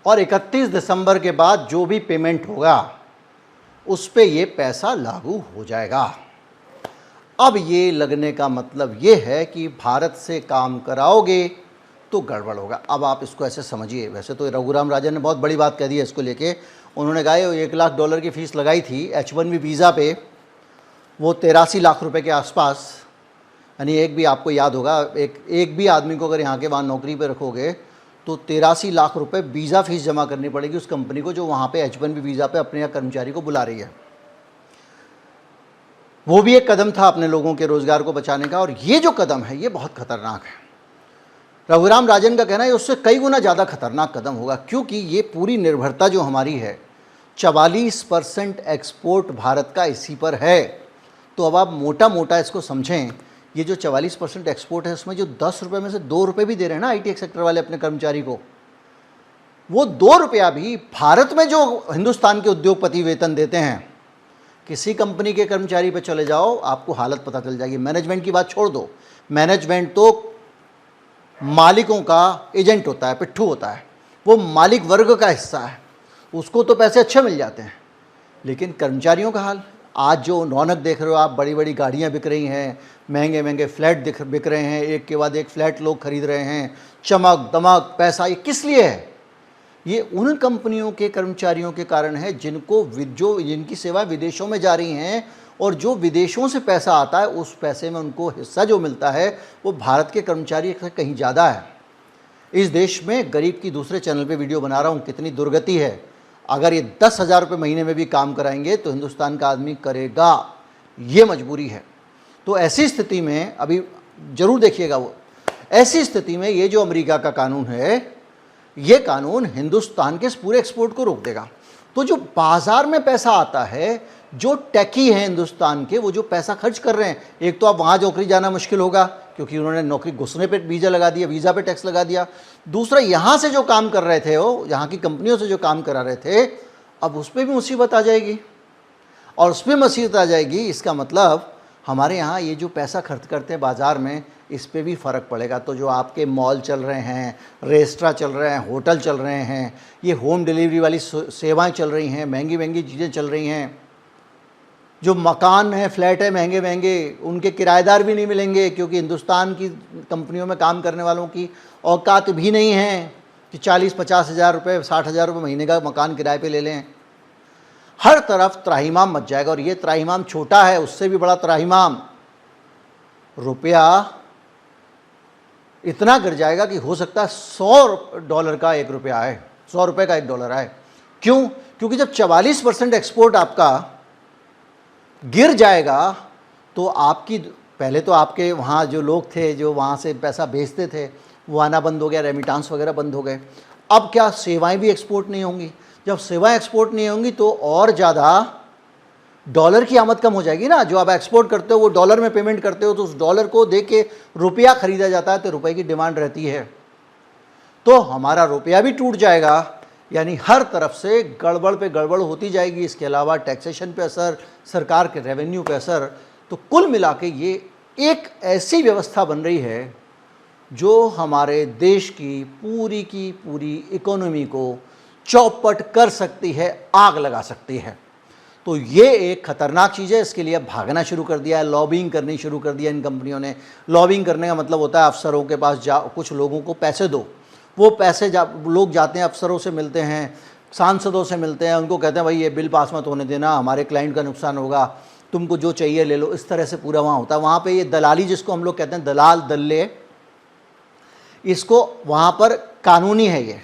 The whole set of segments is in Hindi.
और 31 दिसंबर के बाद जो भी पेमेंट होगा उस पे ये पैसा लागू हो जाएगा। अब ये लगने का मतलब ये है कि भारत से काम कराओगे तो गड़बड़ होगा। अब आप इसको ऐसे समझिए, वैसे तो रघुराम राजन ने बहुत बड़ी बात कह दी है इसको लेके। उन्होंने कहा $1 लाख की फ़ीस लगाई थी H1B वीज़ा पे, वो 83 लाख रुपए के आसपास, यानी एक भी आपको याद होगा, एक भी आदमी को अगर यहाँ के वहाँ नौकरी पे रखोगे तो 83 लाख रुपए वीज़ा फ़ीस जमा करनी पड़ेगी उस कंपनी को जो वहाँ पे H1B वीज़ा पे अपने यहाँ कर्मचारी को बुला रही है। वो भी एक कदम था अपने लोगों के रोज़गार को बचाने का, और ये जो कदम है ये बहुत खतरनाक है। रघुराम राजन का कहना है उससे कई गुना ज़्यादा खतरनाक कदम होगा, क्योंकि ये पूरी निर्भरता जो हमारी है 44% एक्सपोर्ट भारत का इसी पर है। तो अब आप मोटा मोटा इसको समझें, ये जो 44% एक्सपोर्ट है उसमें जो 10 रुपये में से 2 रुपये भी दे रहे हैं ना IT सेक्टर वाले अपने कर्मचारी को, वो 2 रुपया भी भारत में जो हिंदुस्तान के उद्योगपति वेतन देते हैं, किसी कंपनी के कर्मचारी पे चले जाओ आपको हालत पता चल जाएगी। मैनेजमेंट की बात छोड़ दो, मैनेजमेंट तो मालिकों का एजेंट होता है, पिट्ठू होता है, वो मालिक वर्ग का हिस्सा है, उसको तो पैसे अच्छे मिल जाते हैं। लेकिन कर्मचारियों का हाल, आज जो रौनक देख रहे हो आप, बड़ी बड़ी गाड़ियाँ बिक रही हैं, महंगे महंगे फ्लैट बिक रहे हैं, एक के बाद एक फ्लैट लोग खरीद रहे हैं, चमक दमक पैसा, ये किस लिए है? ये उन कंपनियों के कर्मचारियों के कारण है जिनकी सेवा विदेशों में जा रही हैं, और जो विदेशों से पैसा आता है उस पैसे में उनको हिस्सा जो मिलता है वो भारत के कर्मचारी से कहीं ज़्यादा है। इस देश में गरीब की दूसरे चैनल पे वीडियो बना रहा हूँ, कितनी दुर्गति है। अगर ये 10,000 रुपये महीने में भी काम कराएंगे तो हिंदुस्तान का आदमी करेगा, ये मजबूरी है। तो ऐसी स्थिति में अभी ज़रूर देखिएगा, वो ऐसी स्थिति में ये जो अमेरिका का कानून है, ये कानून हिंदुस्तान के पूरे एक्सपोर्ट को रोक देगा। तो जो बाज़ार में पैसा आता है, जो टेकी हैं हिंदुस्तान के, वो जो पैसा खर्च कर रहे हैं, एक तो आप वहाँ नौकरी जाना मुश्किल होगा क्योंकि उन्होंने नौकरी घुसने पे वीज़ा लगा दिया, वीज़ा पे टैक्स लगा दिया। दूसरा, यहाँ से जो काम कर रहे थे, वो यहाँ की कंपनियों से जो काम करा रहे थे, अब उस पर भी मुसीबत आ जाएगी, और उस पर मुसीबत आ जाएगी, इसका मतलब हमारे यहाँ ये जो पैसा खर्च करते हैं बाज़ार में, इस पे भी फ़र्क पड़ेगा। तो जो आपके मॉल चल रहे हैं, रेस्टोरेंट चल रहे हैं, होटल चल रहे हैं, ये होम डिलीवरी वाली सेवाएं चल रही हैं, महंगी महंगी चीज़ें चल रही हैं, जो मकान है, फ्लैट है महंगे महंगे, उनके किराएदार भी नहीं मिलेंगे, क्योंकि हिंदुस्तान की कंपनियों में काम करने वालों की औकात भी नहीं है कि 40-50 हज़ार रुपये, 60 हज़ार रुपये महीने का मकान किराए पे ले लें। हर तरफ त्राहिमाम मच जाएगा, और ये त्राहिमाम छोटा है, उससे भी बड़ा त्राहिमाम, रुपया इतना गिर जाएगा कि हो सकता है $100 का 1 रुपया आए, 100 रुपये का $1 आए। क्यों? क्योंकि जब 44% एक्सपोर्ट आपका गिर जाएगा तो आपकी, पहले तो आपके वहाँ जो लोग थे जो वहाँ से पैसा भेजते थे वो आना बंद हो गया, रेमिटांस वगैरह बंद हो गए। अब क्या सेवाएं भी एक्सपोर्ट नहीं होंगी? जब सेवाएं एक्सपोर्ट नहीं होंगी तो और ज़्यादा डॉलर की आमद कम हो जाएगी ना। जो आप एक्सपोर्ट करते हो वो डॉलर में पेमेंट करते हो, तो उस डॉलर को दे के रुपया खरीदा जाता है, तो रुपये की डिमांड रहती है, तो हमारा रुपया भी टूट जाएगा। यानी हर तरफ से गड़बड़ पे गड़बड़ होती जाएगी। इसके अलावा टैक्सेशन पे असर, सरकार के रेवेन्यू पे असर। तो कुल मिला के ये एक ऐसी व्यवस्था बन रही है जो हमारे देश की पूरी इकोनॉमी को चौपट कर सकती है, आग लगा सकती है। तो ये एक ख़तरनाक चीज़ है। इसके लिए अब भागना शुरू कर दिया है, लॉबिंग करनी शुरू कर दिया इन कंपनियों ने। लॉबिंग करने का मतलब होता है अफसरों के पास जाओ, कुछ लोगों को पैसे दो, वो पैसे लोग जाते हैं, अफसरों से मिलते हैं, सांसदों से मिलते हैं, उनको कहते हैं भाई ये बिल पास मत होने देना, हमारे क्लाइंट का नुकसान होगा, तुमको जो चाहिए ले लो। इस तरह से पूरा वहाँ होता है। वहाँ पे ये दलाली, जिसको हम लोग कहते हैं दलाल दल्ले, इसको वहाँ पर कानूनी है ये।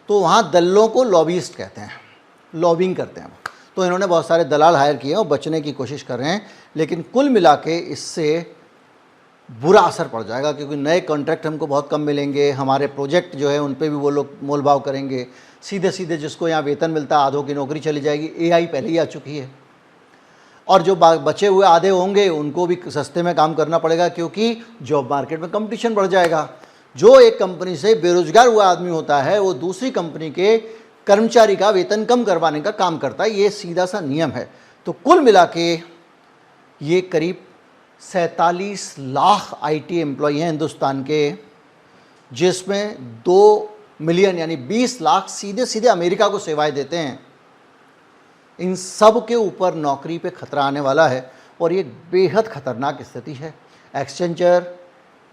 तो वहाँ दल्लों को लॉबिस्ट कहते हैं, लॉबिंग करते हैं। तो इन्होंने बहुत सारे दलाल हायर किए हैं और बचने की कोशिश कर रहे हैं, लेकिन कुल मिला के इससे बुरा असर पड़ जाएगा, क्योंकि नए कॉन्ट्रैक्ट हमको बहुत कम मिलेंगे, हमारे प्रोजेक्ट जो है उन पे भी वो लोग मोलभाव करेंगे। सीधे सीधे जिसको यहाँ वेतन मिलता है आधों की नौकरी चली जाएगी। AI पहले ही आ चुकी है, और जो बचे हुए आधे होंगे उनको भी सस्ते में काम करना पड़ेगा, क्योंकि जॉब मार्केट में कंपटीशन बढ़ जाएगा। जो एक कंपनी से बेरोजगार हुआ आदमी होता है वो दूसरी कंपनी के कर्मचारी का वेतन कम करवाने का काम करता है। ये सीधा सा नियम है। तो कुल मिला के ये करीब 47 लाख IT एम्प्लॉई हैं हिंदुस्तान के, जिसमें 2 मिलियन यानी 20 लाख सीधे सीधे अमेरिका को सेवाएं देते हैं। इन सब के ऊपर नौकरी पे खतरा आने वाला है और ये बेहद खतरनाक स्थिति है। एक्सेंचर,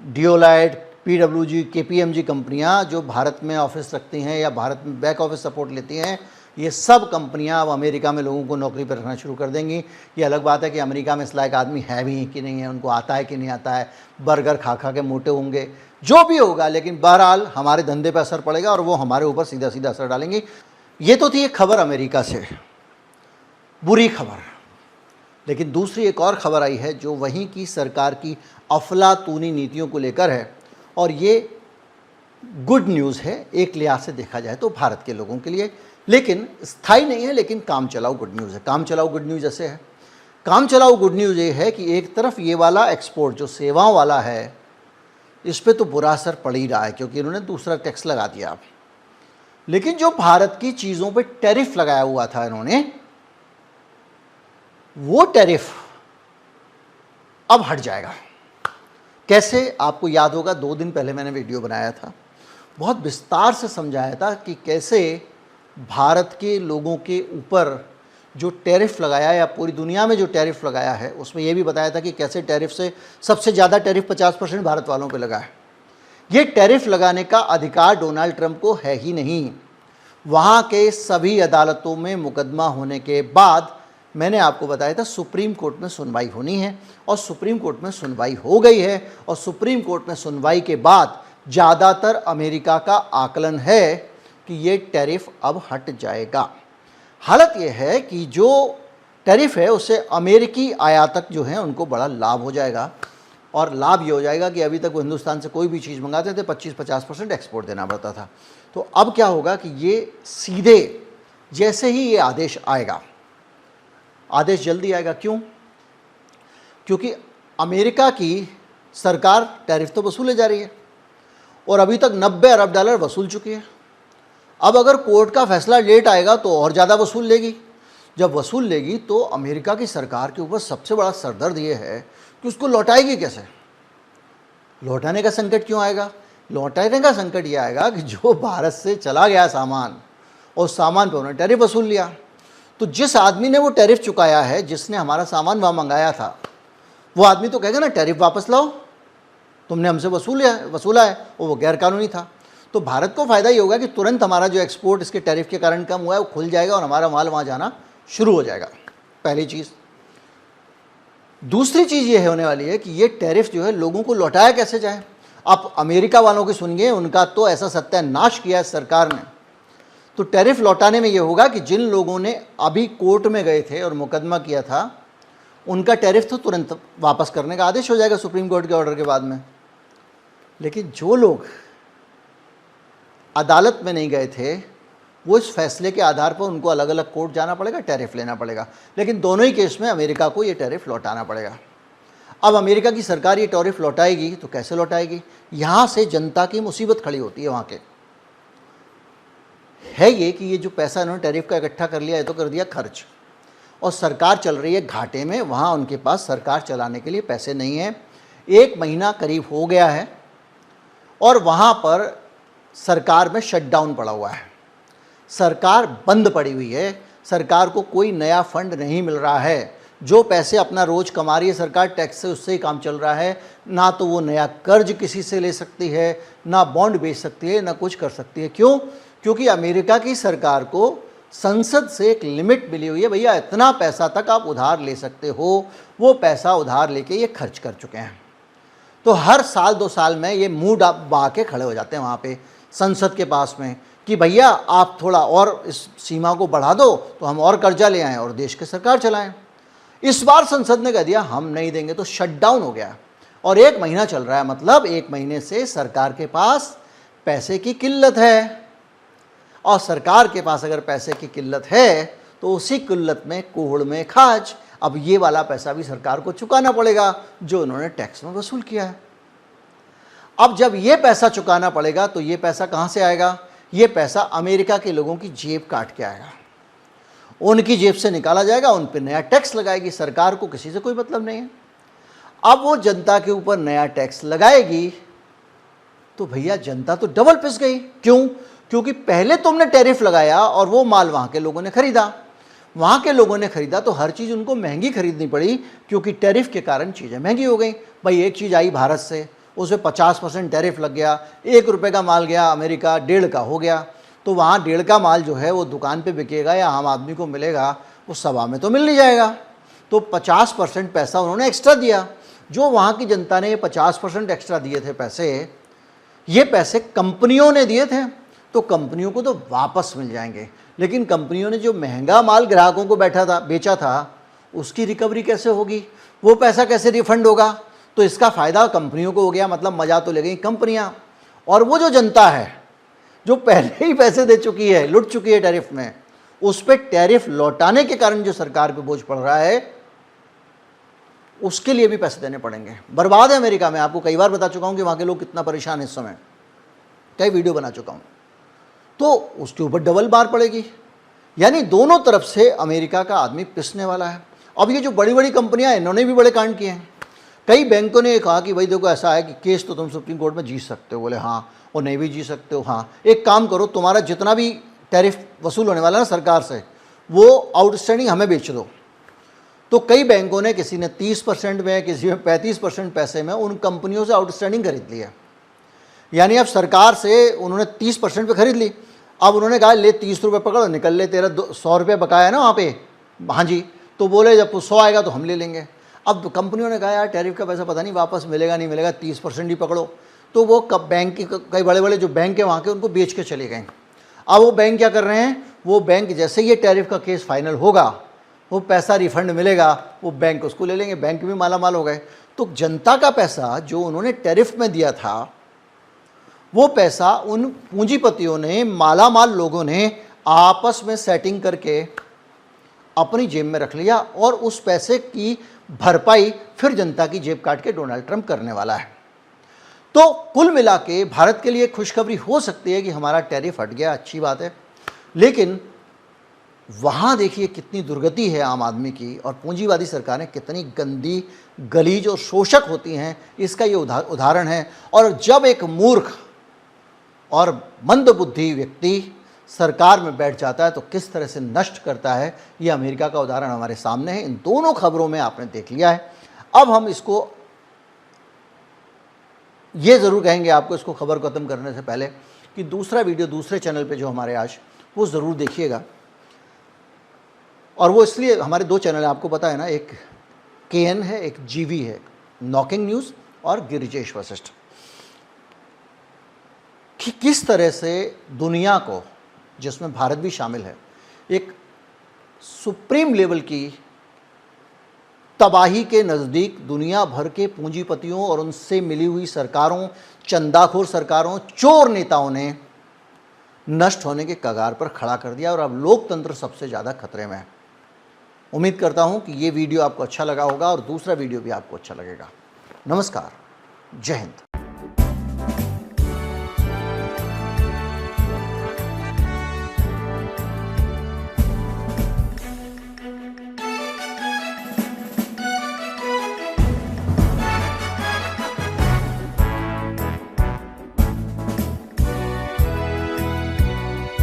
डियोलाइट, पीडब्ल्यूजी, केपीएमजी कंपनियां जो भारत में ऑफिस रखती हैं या भारत में बैक ऑफिस सपोर्ट लेती हैं, ये सब कंपनियां अब अमेरिका में लोगों को नौकरी पर रखना शुरू कर देंगी। ये अलग बात है कि अमेरिका में इस लायक आदमी है भी कि नहीं है, उनको आता है कि नहीं आता है, बर्गर खा खा के मोटे होंगे, जो भी होगा, लेकिन बहरहाल हमारे धंधे पर असर पड़ेगा और वो हमारे ऊपर सीधा सीधा असर डालेंगे। ये तो थी एक खबर अमेरिका से, बुरी खबर। लेकिन दूसरी एक और खबर आई है जो वहीं की सरकार की अफलातूनी नीतियों को लेकर है, और ये गुड न्यूज़ है एक लिहाज से देखा जाए तो भारत के लोगों के लिए, लेकिन स्थायी नहीं है, लेकिन काम चलाओ गुड न्यूज़ है। काम चलाओ गुड न्यूज़ ऐसे है, काम चलाओ गुड न्यूज़ ये है कि एक तरफ ये वाला एक्सपोर्ट जो सेवाओं वाला है, इस पे तो बुरा असर पड़ ही रहा है क्योंकि इन्होंने दूसरा टैक्स लगा दिया अब। लेकिन जो भारत की चीज़ों पे टैरिफ लगाया हुआ था इन्होंने, वो टैरिफ अब हट जाएगा। कैसे? आपको याद होगा 2 दिन पहले मैंने वीडियो बनाया था, बहुत विस्तार से समझाया था कि कैसे भारत के लोगों के ऊपर जो टैरिफ लगाया या पूरी दुनिया में जो टैरिफ लगाया है, उसमें यह भी बताया था कि कैसे टैरिफ से सबसे ज़्यादा टैरिफ 50% भारत वालों पे लगा है। ये टैरिफ लगाने का अधिकार डोनाल्ड ट्रंप को है ही नहीं। वहाँ के सभी अदालतों में मुकदमा होने के बाद मैंने आपको बताया था सुप्रीम कोर्ट में सुनवाई होनी है, और सुप्रीम कोर्ट में सुनवाई हो गई है, और सुप्रीम कोर्ट में सुनवाई के बाद ज़्यादातर अमेरिका का आकलन है कि ये टैरिफ अब हट जाएगा। हालत ये है कि जो टैरिफ है उससे अमेरिकी आयातक जो हैं उनको बड़ा लाभ हो जाएगा, और लाभ ये हो जाएगा कि अभी तक वो हिंदुस्तान से कोई भी चीज़ मंगाते थे 25-50% एक्सपोर्ट देना पड़ता था। तो अब क्या होगा कि ये सीधे जैसे ही ये आदेश आएगा, आदेश जल्दी आएगा। क्यों? क्योंकि अमेरिका की सरकार टैरिफ तो वसूले जा रही है और अभी तक 90 अरब डॉलर वसूल चुकी है। अब अगर कोर्ट का फैसला लेट आएगा तो और ज़्यादा वसूल लेगी। जब वसूल लेगी तो अमेरिका की सरकार के ऊपर सबसे बड़ा सरदर्द ये है कि उसको लौटाएगी कैसे। लौटाने का संकट क्यों आएगा? लौटाने का संकट ये आएगा कि जो भारत से चला गया सामान, और सामान पर उन्होंने टैरिफ वसूल लिया, तो जिस आदमी ने वो टैरिफ चुकाया है, जिसने हमारा सामान वहाँ मंगाया था, वो आदमी तो कहेगा ना टैरिफ वापस लाओ, तुमने हमसे वसूला है, और वो गैरकानूनी था। तो भारत को फ़ायदा ये होगा कि तुरंत हमारा जो एक्सपोर्ट इसके टैरिफ के कारण कम हुआ है वो खुल जाएगा और हमारा माल वहाँ जाना शुरू हो जाएगा। पहली चीज़। दूसरी चीज़ ये होने वाली है कि ये टैरिफ जो है लोगों को लौटाया कैसे जाए। आप अमेरिका वालों की सुनिए, उनका तो ऐसा सत्यानाश किया है सरकार ने। तो टैरिफ लौटाने में ये होगा कि जिन लोगों ने अभी कोर्ट में गए थे और मुकदमा किया था, उनका टैरिफ तो तुरंत वापस करने का आदेश हो जाएगा सुप्रीम कोर्ट के ऑर्डर के बाद में। लेकिन जो लोग अदालत में नहीं गए थे, वो इस फैसले के आधार पर उनको अलग अलग कोर्ट जाना पड़ेगा, टैरिफ लेना पड़ेगा। लेकिन दोनों ही केस में अमेरिका को ये टैरिफ लौटाना पड़ेगा। अब अमेरिका की सरकार ये टैरिफ लौटाएगी तो कैसे लौटाएगी? यहाँ से जनता की मुसीबत खड़ी होती है। वहाँ के है ये कि ये जो पैसा इन्होंने टैरिफ का इकट्ठा कर लिया, ये तो कर दिया खर्च, और सरकार चल रही है घाटे में। वहाँ उनके पास सरकार चलाने के लिए पैसे नहीं हैं। 1 महीना करीब हो गया है और वहाँ पर सरकार में शटडाउन पड़ा हुआ है, सरकार बंद पड़ी हुई है, सरकार को कोई नया फंड नहीं मिल रहा है। जो पैसे अपना रोज कमा रही है सरकार टैक्स से, उससे ही काम चल रहा है। ना तो वो नया कर्ज किसी से ले सकती है, ना बॉन्ड बेच सकती है, ना कुछ कर सकती है। क्यों? क्योंकि अमेरिका की सरकार को संसद से एक लिमिट मिली हुई है, भैया इतना पैसा तक आप उधार ले सकते हो। वो पैसा उधार लेके ये खर्च कर चुके हैं। तो हर साल 2 साल में ये मुंह बहा के खड़े हो जाते हैं वहाँ पे संसद के पास में कि भैया आप थोड़ा और इस सीमा को बढ़ा दो तो हम और कर्जा ले आएँ और देश की सरकार चलाएं। इस बार संसद ने कह दिया हम नहीं देंगे, तो शटडाउन हो गया और 1 महीना चल रहा है। मतलब 1 महीने से सरकार के पास पैसे की किल्लत है, और सरकार के पास अगर पैसे की किल्लत है तो उसी किल्लत में कोहड़ में खाज। अब ये वाला पैसा भी सरकार को चुकाना पड़ेगा जो उन्होंने टैक्स में वसूल किया है। अब जब ये पैसा चुकाना पड़ेगा तो ये पैसा कहाँ से आएगा? ये पैसा अमेरिका के लोगों की जेब काट के आएगा, उनकी जेब से निकाला जाएगा, उन पर नया टैक्स लगाएगी। सरकार को किसी से कोई मतलब नहीं है। अब वो जनता के ऊपर नया टैक्स लगाएगी तो भैया जनता तो डबल पिस गई। क्यों? क्योंकि पहले तुमने टैरिफ लगाया और वो माल वहाँ के लोगों ने खरीदा, वहाँ के लोगों ने खरीदा तो हर चीज़ उनको महंगी खरीदनी पड़ी, क्योंकि टैरिफ के कारण चीज़ें महंगी हो गई। भाई एक चीज़ आई भारत से, उस पर 50% टैरिफ लग गया, 1 रुपये का माल गया अमेरिका 1.5 का हो गया, तो वहाँ 1.5 का माल जो है वो दुकान पे बिकेगा या आम आदमी को मिलेगा, वो सवा में तो मिल नहीं जाएगा। तो 50% पैसा उन्होंने एक्स्ट्रा दिया। जो वहाँ की जनता ने 50% एक्स्ट्रा दिए थे पैसे, ये पैसे कंपनियों ने दिए थे, तो कंपनियों को तो वापस मिल जाएंगे। लेकिन कंपनियों ने जो महंगा माल ग्राहकों को बेचा था, उसकी रिकवरी कैसे होगी, वो पैसा कैसे रिफंड होगा? तो इसका फ़ायदा कंपनियों को हो गया, मतलब मज़ा तो ले गई कंपनियाँ। और वो जो जनता है जो पहले ही पैसे दे चुकी है, लुट चुकी है टैरिफ में, उस पर टैरिफ लौटाने के कारण जो सरकार पे बोझ पड़ रहा है, उसके लिए भी पैसे देने पड़ेंगे। बर्बाद है अमेरिका में। आपको कई बार बता चुका हूँ कि वहाँ के लोग कितना परेशान है इस समय, कई वीडियो बना चुका हूँ। तो उसके ऊपर डबल मार पड़ेगी, यानी दोनों तरफ से अमेरिका का आदमी पिसने वाला है। अब ये जो बड़ी बड़ी कंपनियां हैं, इन्होंने भी बड़े कांड किए हैं। कई बैंकों ने कहा कि भाई देखो ऐसा है कि केस तो तुम सुप्रीम कोर्ट में जीत सकते हो। बोले हाँ, और नहीं भी जीत सकते हो। हाँ, एक काम करो, तुम्हारा जितना भी टैरिफ वसूल होने वाला है ना सरकार से, वो आउटस्टैंडिंग हमें बेच दो। तो कई बैंकों ने, किसी ने 30% में, किसी में 35% पैसे में उन कंपनियों से आउटस्टैंडिंग खरीद लिया। यानी अब सरकार से उन्होंने 30% पे खरीद ली। अब उन्होंने कहा ले 30 रुपये पकड़ो, निकल ले, तेरा 100 रुपये बकाया है ना वहाँ पे। हाँ जी, तो बोले जब 100 आएगा तो हम ले लेंगे। अब कंपनियों ने कहा यार टैरिफ का पैसा पता नहीं वापस मिलेगा नहीं मिलेगा, 30% ही पकड़ो। तो वो बैंक की कई बड़े बड़े जो बैंक है वहाँ के, उनको बेच के चले गए। अब वो बैंक क्या कर रहे हैं, वो बैंक जैसे ये टैरिफ का केस फाइनल होगा, वो पैसा रिफंड मिलेगा, वो बैंक उसको ले लेंगे। बैंक भी माला माल हो गए। तो जनता का पैसा जो उन्होंने टैरिफ में दिया था, वो पैसा उन पूंजीपतियों ने, माला माल लोगों ने आपस में सेटिंग करके अपनी जेब में रख लिया, और उस पैसे की भरपाई फिर जनता की जेब काट के डोनाल्ड ट्रंप करने वाला है। तो कुल मिला के भारत के लिए खुशखबरी हो सकती है कि हमारा टैरिफ हट गया, अच्छी बात है। लेकिन वहाँ देखिए कितनी दुर्गति है आम आदमी की, और पूंजीवादी सरकारें कितनी गंदी, गलीज और शोषक होती हैं, इसका ये उदाहरण है। और जब एक मूर्ख और मंदबुद्धि व्यक्ति सरकार में बैठ जाता है तो किस तरह से नष्ट करता है, ये अमेरिका का उदाहरण हमारे सामने है। इन दोनों खबरों में आपने देख लिया है। अब हम इसको ये ज़रूर कहेंगे आपको, इसको खबर को ख़त्म करने से पहले, कि दूसरा वीडियो दूसरे चैनल पे जो हमारे आज, वो ज़रूर देखिएगा। और वो इसलिए, हमारे 2 चैनल है, आपको पता है ना, एक KN है, एक GV है, नॉकिंग न्यूज़ और गिरिजेश वशिष्ठ। कि किस तरह से दुनिया को, जिसमें भारत भी शामिल है, एक सुप्रीम लेवल की तबाही के नज़दीक दुनिया भर के पूंजीपतियों और उनसे मिली हुई सरकारों, चंदाखोर सरकारों, चोर नेताओं ने नष्ट होने के कगार पर खड़ा कर दिया, और अब लोकतंत्र सबसे ज़्यादा खतरे में है। उम्मीद करता हूं कि ये वीडियो आपको अच्छा लगा होगा, और दूसरा वीडियो भी आपको अच्छा लगेगा। नमस्कार, जय हिंद।